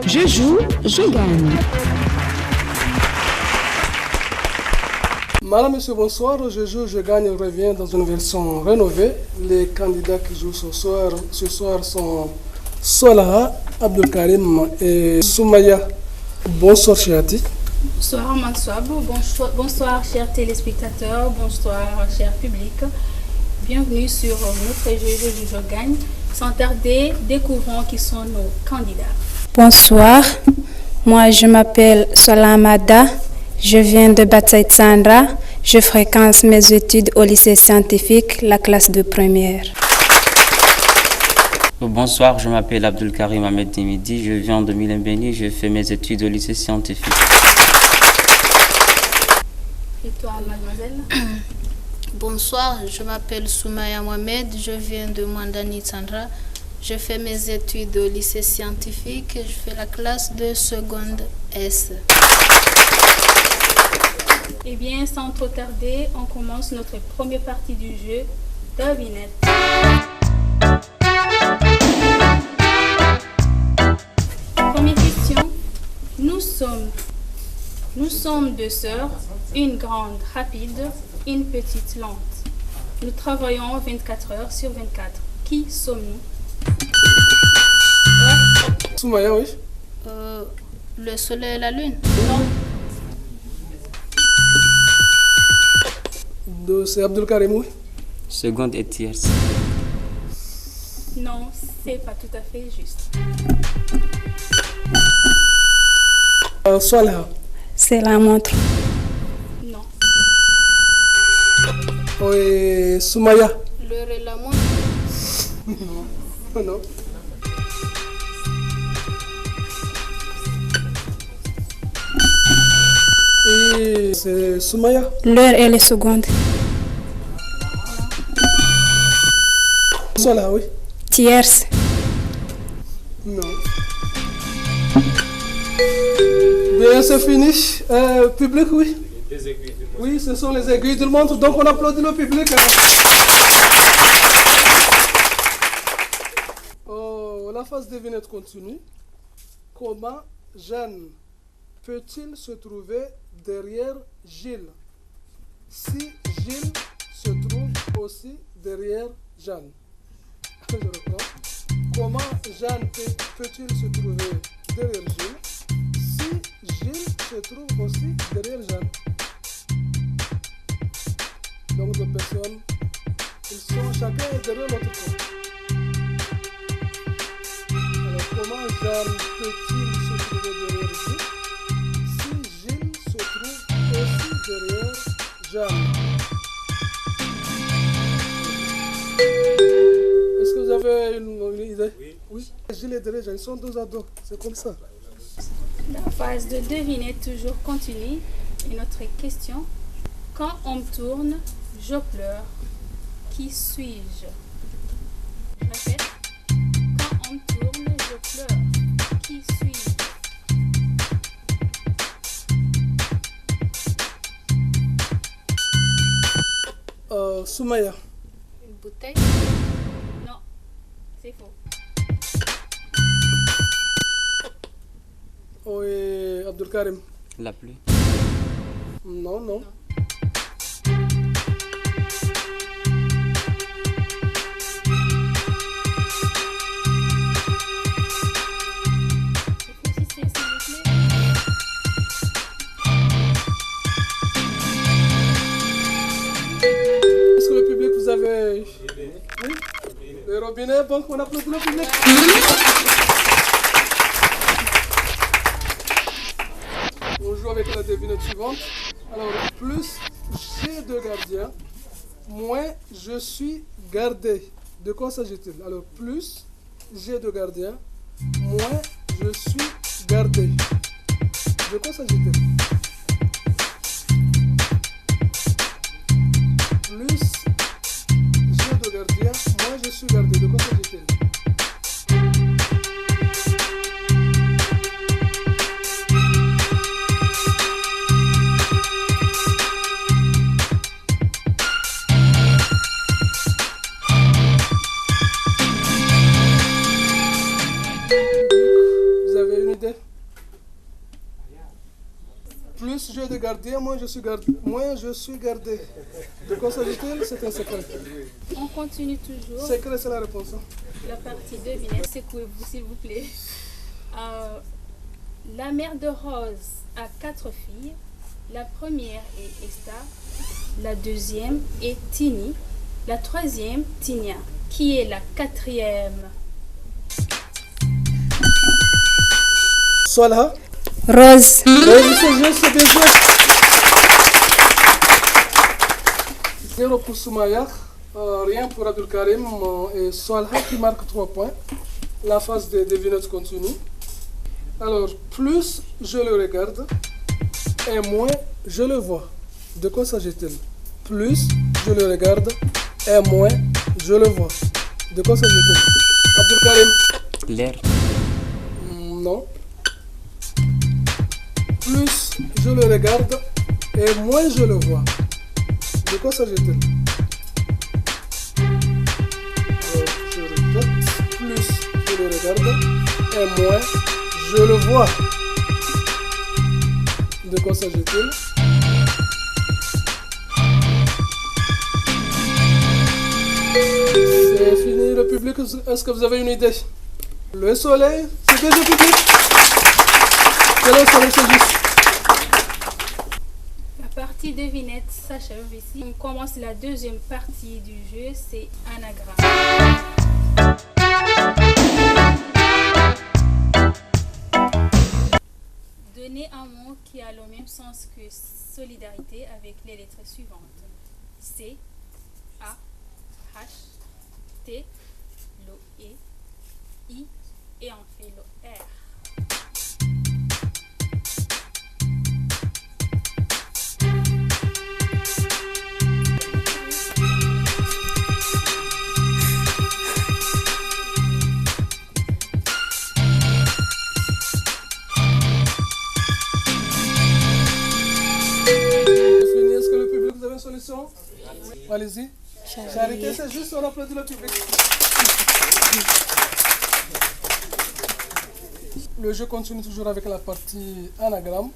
Je joue, je gagne. Madame, Monsieur, bonsoir. Je joue, je gagne revient dans une version rénovée. Les candidats qui jouent ce soir sont Sola, Abdelkarim et Soumaya. Bonsoir, Chiati. Bonsoir, Mansouabou. Bonsoir, chers téléspectateurs. Bonsoir, cher public. Bienvenue sur notre jeu Je gagne. Sans tarder, découvrons qui sont nos candidats. Bonsoir, moi je m'appelle Solamada, je viens de Bataille Sandra, je fréquente mes études au lycée scientifique, la classe de première. Bonsoir, je m'appelle Abdelkarim Ahmed Dimidi, je viens de Milembeni, je fais mes études au lycée scientifique. Et toi, mademoiselle? Bonsoir, je m'appelle Soumaya Mohamed, je viens de Mandani Sandra. Je fais mes études au lycée scientifique, je fais la classe de seconde S. Eh bien, sans trop tarder, on commence notre première partie du jeu, devinette. Première question. Nous sommes deux sœurs, une grande rapide, une petite lente. Nous travaillons 24 heures sur 24. Qui sommes-nous? Soumaya, oui. Le soleil et la lune. Non. C'est Abdelkarim, oui. Seconde et tierce. Non, c'est pas tout à fait juste. Sola. C'est la montre. Non. Oui, Soumaya. L'heure et la montre. Non. Non. Et c'est Soumaya. L'heure et les secondes. Sola, oui. Tierce. Non. Bien, c'est fini. Public, oui. Oui, ce sont les aiguilles de montre, donc on applaudit le public. La phase devinette continue. Comment Jeanne peut-il se trouver derrière Gilles si Gilles se trouve aussi derrière Jeanne? Je reprends. Comment Jeanne peut-il se trouver derrière Gilles si Gilles se trouve aussi derrière Jeanne? Donc deux personnes, ils sont chacun derrière l'autre. Alors comment Jeanne peut-il se trouver derrière Gilles si Gilles se trouve aussi derrière Jeanne? Est-ce que vous avez une idée? Oui. Gilles est derrière Jeanne, ils sont dos à dos, c'est comme ça. La phase de devinette toujours continue. Et notre question, quand on me tourne, je pleure. Qui suis-je? Je répète. Quand on me tourne, je pleure. Qui suis-je? Soumaya. Une bouteille. Non, c'est faux. Oui, Abdelkarim. La pluie. Non, non. Est-ce que le public vous avez... Oui. Le robinet, bon, on applaudit le public. On joue avec la devinette suivante. Alors, plus j'ai de gardiens, moins je suis gardé. De quoi s'agit-il? Alors, plus j'ai de gardiens, moins je suis gardé. De quoi s'agit-il? Plus j'ai de gardiens, moins je suis gardé. De quoi s'agit-il? idée? Plus j'ai de gardiens, moins je suis gardé. De quoi s'agit-il? C'est un secret. On continue toujours. Secret, c'est la réponse. La partie devinette, secouez-vous s'il vous plaît. La mère de Rose a 4 filles. La première est Esther, la deuxième est Tini, la troisième Tinia. Qui est la quatrième? Solha. Rose. Oui, c'est bien joué. 0 pour Soumaya, rien pour Abdul Karim et Solha qui marque 3 points. La phase de devinette continue. Alors, plus je le regarde et moins je le vois. De quoi s'agit-il? Plus je le regarde et moins je le vois. De quoi s'agit-il? Abdul Karim? L'air. Non. Plus je le regarde et moins je le vois. De quoi s'agit-il? Je répète, plus je le regarde et moins je le vois. De quoi s'agit-il? C'est fini le public, est-ce que vous avez une idée? Le soleil, c'est déjà public. C'est le soleil, c'est juste. La partie devinette s'achève ici. On commence la deuxième partie du jeu, c'est anagramme. Donnez un mot qui a le même sens que solidarité avec les lettres suivantes. C, A, H, T, l'O, E, I et on fait le R. Est-ce que le public, vous avez une solution? Allez-y. Charité, c'est juste, on applaudit le public. Le jeu continue toujours avec la partie anagramme.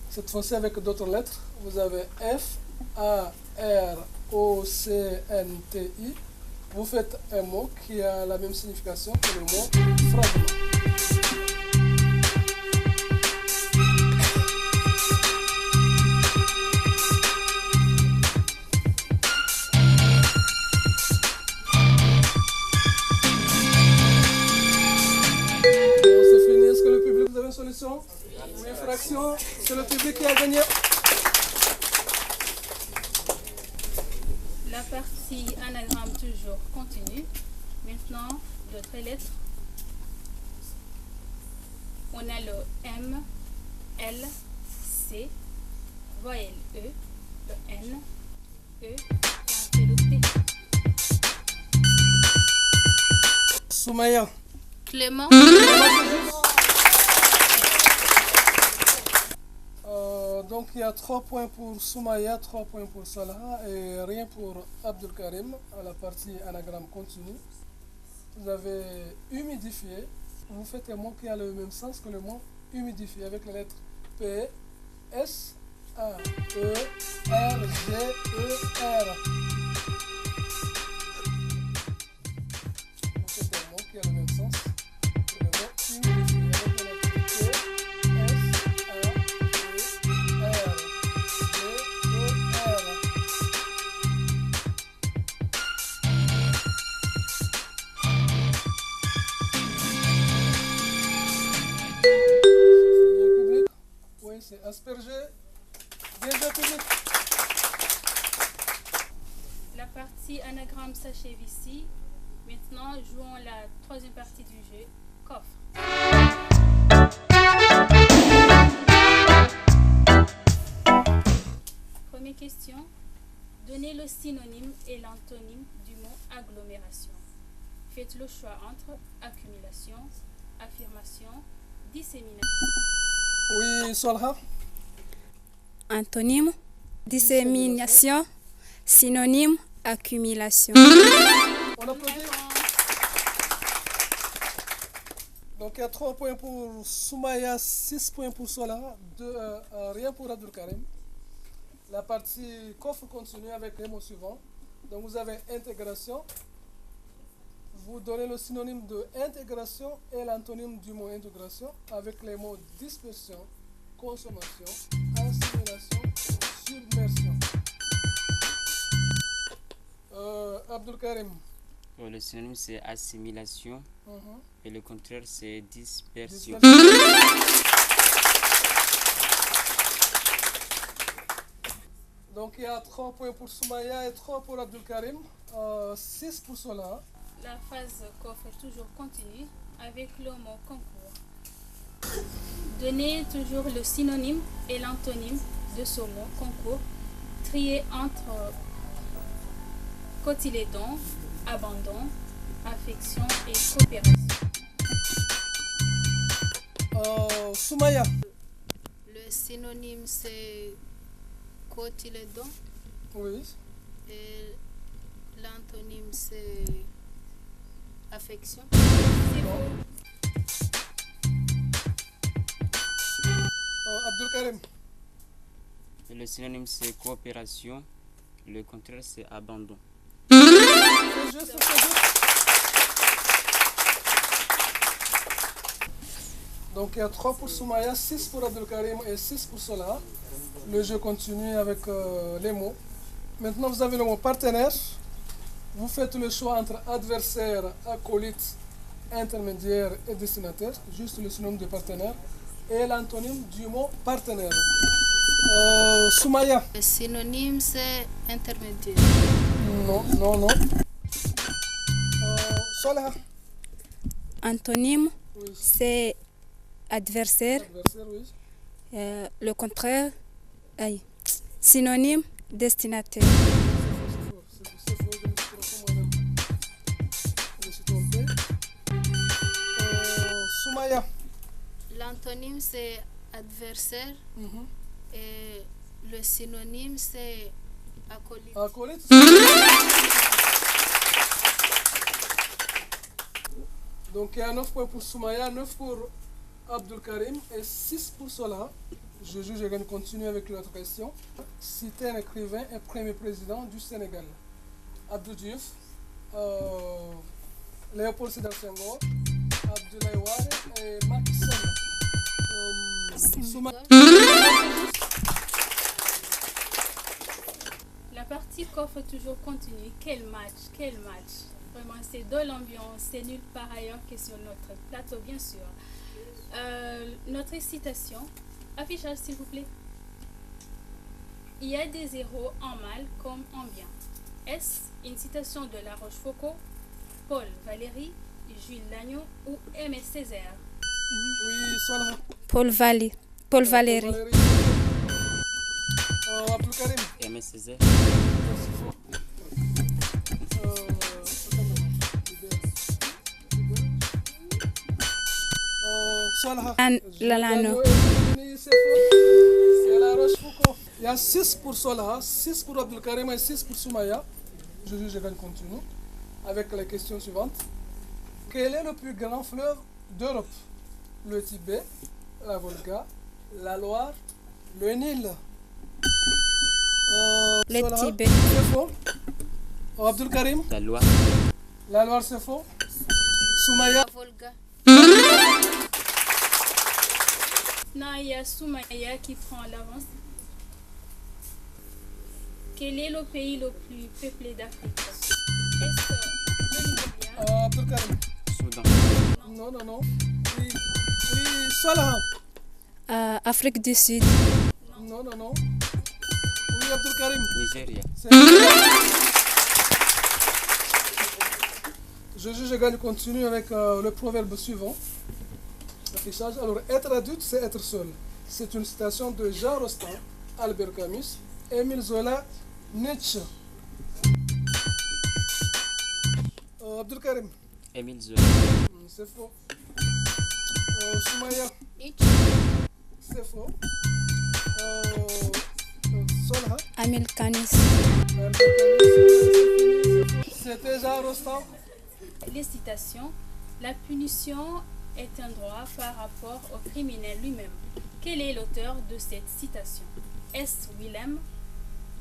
Cette fois-ci avec d'autres lettres. Vous avez F, A, R, O, C, N, T, I. Vous faites un mot qui a la même signification que le mot fragment. Solution, une fraction, c'est le public qui a gagné. La partie anagramme toujours continue. Maintenant, d'autres lettres. On a le M, L, C, voyelle E, le N, E, et on fait le T. Soumaya. Clément. Donc il y a 3 points pour Soumaya, 3 points pour Salah et rien pour Abdul Karim à la partie anagramme continue. Vous avez humidifié. Vous faites un mot qui a le même sens que le mot humidifié avec les lettres P, S, A, E, R, G, E, R. Vous faites un mot qui a le même sens que le mot humidifié avec les lettres P, S, A, E, R, G, E, R. Public. Oui, c'est aspergé. Bien joué, public. La partie anagramme s'achève ici. Maintenant, jouons la troisième partie du jeu, coffre. Première question. Donnez le synonyme et l'antonyme du mot agglomération. Faites le choix entre accumulation, affirmation, dissémination. Oui, Solha. Antonyme, dissémination, synonyme, accumulation. On applaudit. Donc il y a 3 points pour Soumaya, 6 points pour Sola, rien pour Abdul Karim. La partie coffre continue avec les mots suivants. Donc vous avez intégration. Vous donnez le synonyme de intégration et l'antonyme du mot intégration avec les mots dispersion, consommation, assimilation, submersion. Abdul Karim. Le synonyme c'est assimilation et le contraire c'est dispersion. Donc il y a 3 points pour Soumaya et 3 pour Abdul Karim, 6 pour Sola. La phase coffre est toujours continue avec le mot concours. Donnez toujours le synonyme et l'antonyme de ce mot concours, trié entre cotylédon, abandon, affection et coopération. Soumaya. Le synonyme c'est cotylédon Oui. et l'antonyme c'est affection. Abdul Karim. Le synonyme c'est coopération, le contraire c'est abandon. C'est juste. Donc il y a 3 pour Soumaya, 6 pour Abdul Karim et 6 pour Sola. Le jeu continue avec les mots. Maintenant vous avez le mot partenaire. Vous faites le choix entre adversaire, acolyte, intermédiaire et destinataire. Juste le synonyme de partenaire. Et l'antonyme du mot partenaire. Soumaya. Le synonyme c'est intermédiaire. Non. Sola. Antonyme, Oui. c'est adversaire. Adversaire, oui. Le contraire, synonyme, destinataire. C'est faux, je me suis trompé moi-même. Je me suis trompé. Soumaya. L'antonyme c'est adversaire et le synonyme c'est acolyte. Acolyte. Donc il y a 9 points pour Soumaya, 9 pour Abdul Karim et 6 pour Sola. Je gagne continue avec l'autre question. Citez un écrivain et premier président du Sénégal. Abdou Diouf, Léopold Sédar Senghor, Abdoulaye Wade et Macky Sall. Soumaya. La partie coffre toujours continue. Quel match. Vraiment, c'est de l'ambiance, c'est nulle part ailleurs que sur notre plateau, bien sûr. Notre citation, affichage s'il vous plaît. Il y a des héros en mal comme en bien. Est-ce une citation de La Rochefoucauld, Paul Valéry, Jules Lagneau ou Aimé Césaire? Oui, Sola. Paul Valéry. Abdul Karim. Aimé Césaire. Sola. Lano. C'est La Rochefoucauld. Il y a 6 pour Sola, 6 pour Abdul Karim et 6 pour Soumaya. Je gagne continue avec la question suivante. Quel est le plus grand fleuve d'Europe? Le Tibet, la Volga, la Loire, le Nil. Le Sola, Tibet. c'est faux. Abdul Karim. La Loire. La Loire, c'est faux. Soumaya. La Volga. Non, il y a Soumaya qui prend l'avance. Quel est le pays le plus peuplé d'Afrique? Est-ce le Nigeria? Abdul Karim. Soudan. Non. Oui, Sola. Afrique du Sud. Non. Oui, Abdul Karim. Nigeria. Je gagne continue avec le proverbe suivant. Affichage. Alors, être adulte, c'est être seul. C'est une citation de Jean Rostand, Albert Camus, Émile Zola, Nietzsche. Abdul Karim. Émile Zola. C'est faux. Soumaya. Nietzsche. C'est faux. Sola. Amil Canis. C'était Jean Rostand. Les citations. La punition est un droit par rapport au criminel lui-même. Quel est l'auteur de cette citation? Est-ce Willem?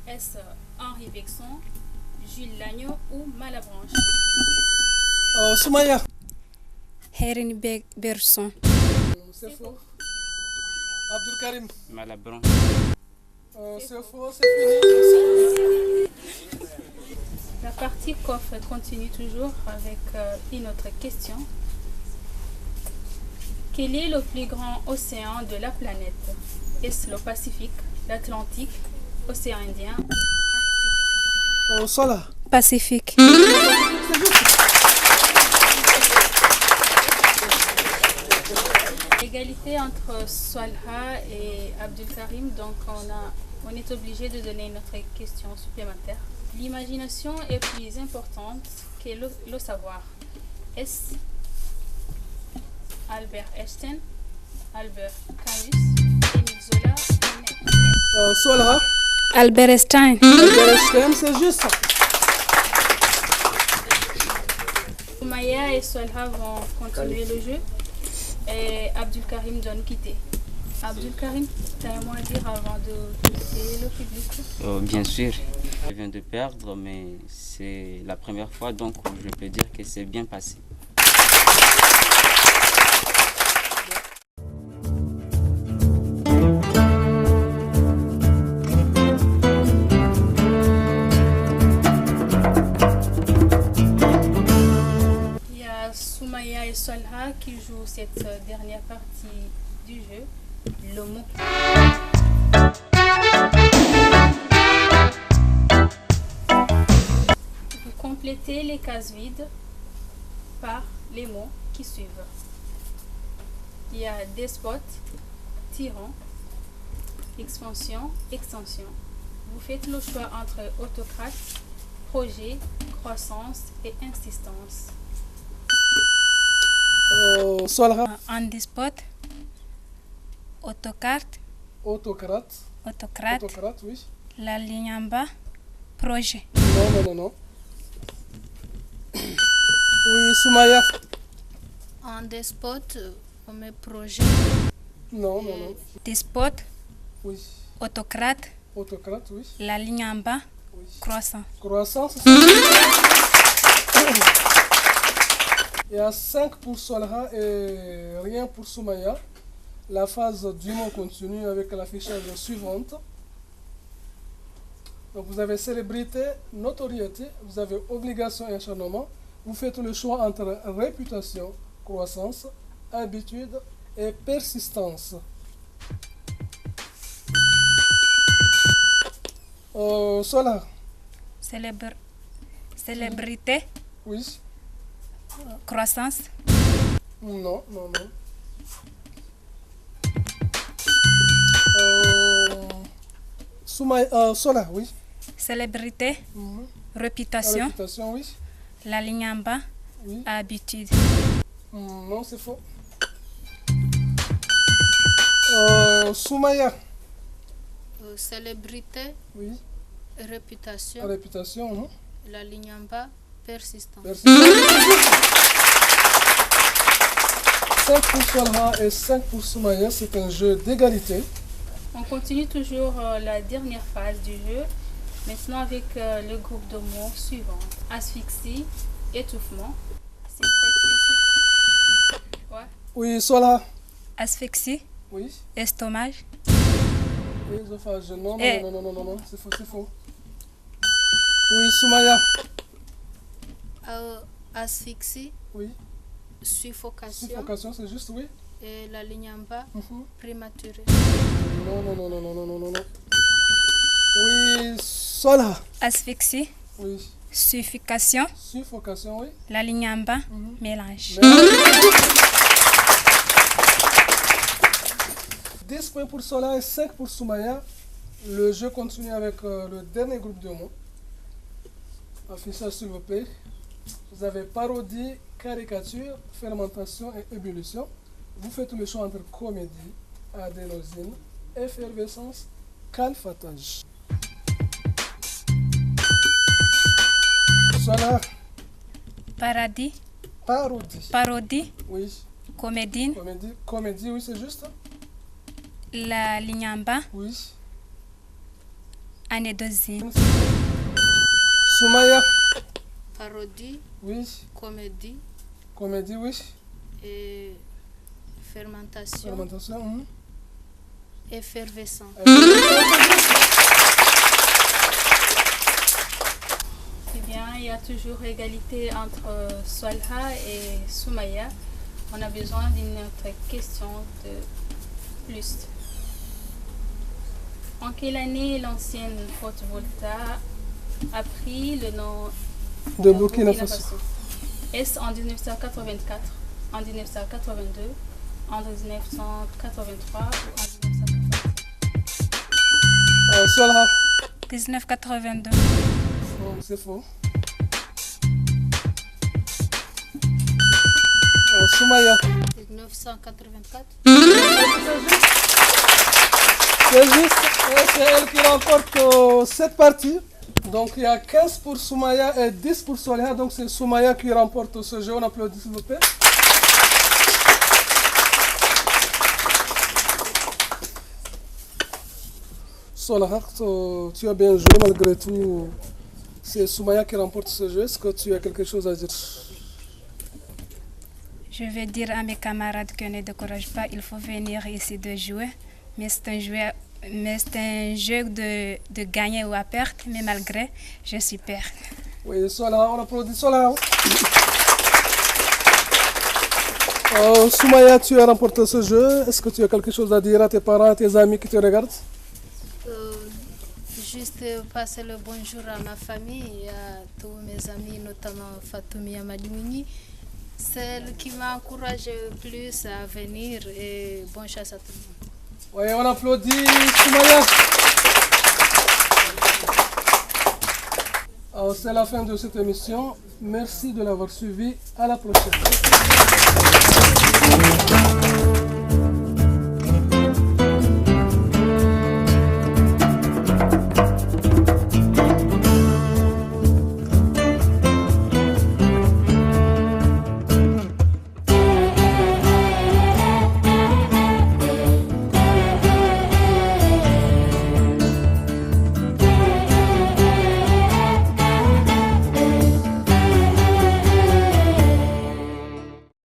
Est-ce Henri Vexon, Jules Lagneau ou Malabranche? Soumaya. Henri Bergson. C'est faux. Abdul Karim. Malabranche. C'est faux, c'est fini. La partie coffre continue toujours avec une autre question. Quel est le plus grand océan de la planète? Est-ce le Pacifique, l'Atlantique, l'océan Indien? Sola. Pacifique. Égalité entre Swalha et Abdul Karim, donc on est obligé de donner une autre question supplémentaire. L'imagination est plus importante que le savoir. Est-ce Albert Einstein, Albert Camus, Émile Zola ou Net? Sola. Albert Einstein. Albert Einstein, c'est juste. Soumaya et Swalha vont continuer le jeu et Abdul Karim doit nous quitter. Abdul Karim, tu as un mot à dire avant de quitter le public? Bien sûr, je viens de perdre, mais c'est la première fois, donc je peux dire que c'est bien passé. Il y a Soumaya et Swalha qui jouent cette dernière partie du jeu, le mot. Vous complétez les cases vides par les mots qui suivent. Il y a despote, tyran, expansion, extension. Vous faites le choix entre autocrate, projet, croissance et insistance. Sola. Un despote. Autocarte. Autocrate. Autocrate. Autocrate, oui. La ligne en bas. Projet. Non. Oui, Soumaya. Un despote, on met projet. Non. Despote. Oui. Autocrate. Autocrate, oui. La ligne en bas. Oui. Croissant. Croissance. Il y a 5 pour Solha et rien pour Soumaya. La phase du mot continue avec l'affichage suivante. Donc vous avez célébrité, notoriété, vous avez obligation et acharnement. Vous faites le choix entre réputation, croissance, habitude et persistance. Solha. Célébrité. Oui. Croissance. Non. Sola, oui. Célébrité. Réputation. Réputation, oui. La ligne en bas. Oui. Habitude. Non, c'est faux. Soumaya. Célébrité, Oui. réputation, Réputation, non. la ligne en bas, persistance. Persistance. 5 pour Solha et 5 pour Soumaya, c'est un jeu d'égalité. On continue toujours la dernière phase du jeu, maintenant avec le groupe de mots suivants. Asphyxie, étouffement, syncrétisme. Ouais. Oui, Solha. Asphyxie. Oui. Estomac. Œsophage. Non, Eh. non, c'est faux. Oui, Soumaya. Asphyxie, Oui. suffocation, Suffocation, c'est juste, oui. et la ligne en bas, prématuré. Non. Oui, Solha. Asphyxie. Oui. Suffocation. Suffocation, oui. La ligne en bas. Mélange. 10 points pour Solha et 5 pour Soumaya. Le jeu continue avec le dernier groupe de mots. Affichage s'il vous plaît. Vous avez parodie, caricature, fermentation et ébullition. Vous faites le choix entre comédie, adénosine, effervescence, calfatage. Solha. Paradis. Parodie. Parodie. Oui. Comédine. Comédie, oui, c'est juste. La ligne en bas. Oui. Année deuxième. Soumaya. Parodie, Oui. comédie Comédie, oui. et fermentation, Fermentation. effervescent. Eh bien, il y a toujours égalité entre Solha et Soumaya. On a besoin d'une autre question de plus. En quelle année l'ancienne Haute Volta a pris le nom De Burkina Faso. Est-ce en 1984, en 1982, en 1983 ou en 1985? Solha. 1982. C'est faux. Soumaya. 1984. C'est juste, c'est elle qui remporte cette partie. Donc il y a 15 pour Soumaya et 10 pour Solha. Donc c'est Soumaya qui remporte ce jeu. On applaudit s'il vous plaît. Solha, tu as bien joué malgré tout. C'est Soumaya qui remporte ce jeu. Est-ce que tu as quelque chose à dire? Je vais dire à mes camarades que ne découragent pas, il faut venir ici de jouer. Mais c'est un jeu de gagner ou à perdre, mais malgré, je suis perdre. Oui, Solha, on applaudit Solha. Soumaya, tu as remporté ce jeu. Est-ce que tu as quelque chose à dire à tes parents, à tes amis qui te regardent? Juste passer le bonjour à ma famille et à tous mes amis, notamment Fatoumi Amadimouni, celle qui m'a encouragé le plus à venir, et bonne chance à tout le monde. Oui, on applaudit Soumaya. C'est la fin de cette émission. Merci de l'avoir suivi. À la prochaine.